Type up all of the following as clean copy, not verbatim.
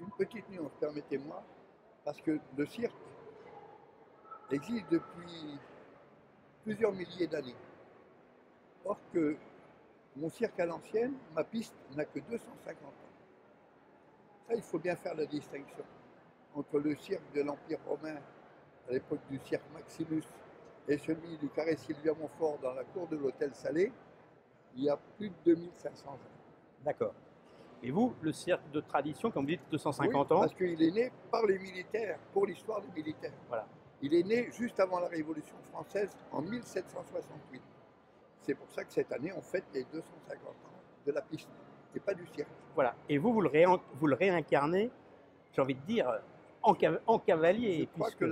Une petite nuance, permettez-moi, parce que le cirque existe depuis plusieurs milliers d'années. Or que mon cirque à l'ancienne, ma piste n'a que 250 ans. Ça, il faut bien faire la distinction entre le cirque de l'Empire romain, à l'époque du cirque Maximus, et celui du Carré Sylvia Montfort dans la cour de l'Hôtel Salé, il y a plus de 2500 ans. D'accord. Et vous, le cirque de tradition, comme vous dites, Oui, 250 ans, parce qu'il est né par les militaires, pour l'histoire des militaires. voilà. Il est né juste avant la Révolution française, en 1768. C'est pour ça que cette année, on fête les 250 ans de la piste, et pas du cirque. Voilà. Et vous, vous le réincarnez, j'ai envie de dire, en cavalier. Je crois que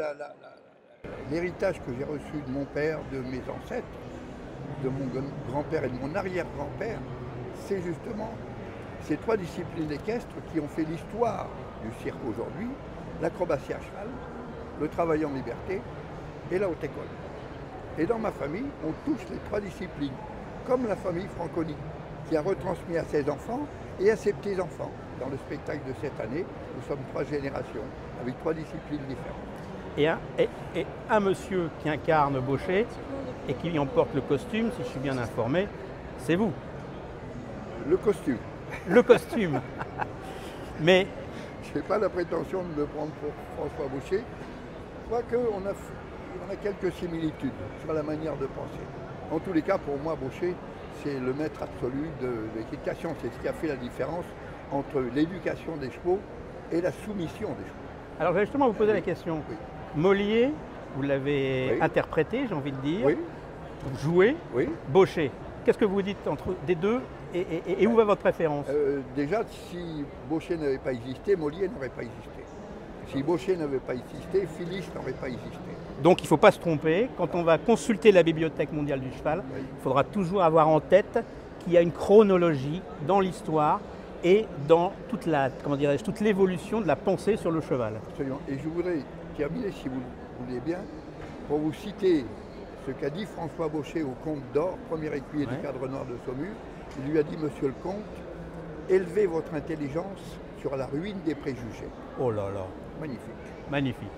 l'héritage que j'ai reçu de mon père, de mes ancêtres, de mon grand-père et de mon arrière-grand-père, c'est justement ces trois disciplines équestres qui ont fait l'histoire du cirque aujourd'hui: l'acrobatie à cheval, le travail en liberté et la haute école. Et dans ma famille, on touche les trois disciplines, comme la famille Franconi, qui a retransmis à ses enfants et à ses petits-enfants. Dans le spectacle de cette année, nous sommes trois générations, avec trois disciplines différentes. Et un monsieur qui incarne Baucher et qui lui emporte le costume, si je suis bien informé, c'est vous. Le costume. Le costume. Mais Je n'ai pas la prétention de me prendre pour François Baucher. Je crois qu'on a quelques similitudes sur la manière de penser. En tous les cas, pour moi, Baucher, c'est le maître absolu de l'équitation. C'est ce qui a fait la différence entre l'éducation des chevaux et la soumission des chevaux. alors, je vais justement vous poser la question. Oui. Molière, vous l'avez Oui. interprété, j'ai envie de dire, Oui, joué. oui. Baucher. Qu'est-ce que vous dites entre des deux et où va votre préférence? Déjà, si Baucher n'avait pas existé, Molière n'aurait pas existé. Si Baucher n'avait pas existé, Phyllis n'aurait pas existé. Donc il ne faut pas se tromper. Quand on va consulter la Bibliothèque mondiale du cheval, Oui. il faudra toujours avoir en tête qu'il y a une chronologie dans l'histoire et dans toute l'évolution de la pensée sur le cheval. Absolument. Et je voudrais terminer, si vous voulez bien, pour vous citer ce qu'a dit François Baucher au comte d'Or, premier écuyer du cadre noir de Saumur. Il lui a dit: Monsieur le comte, élevez votre intelligence sur la ruine des préjugés. Oh là là, Magnifique. magnifique.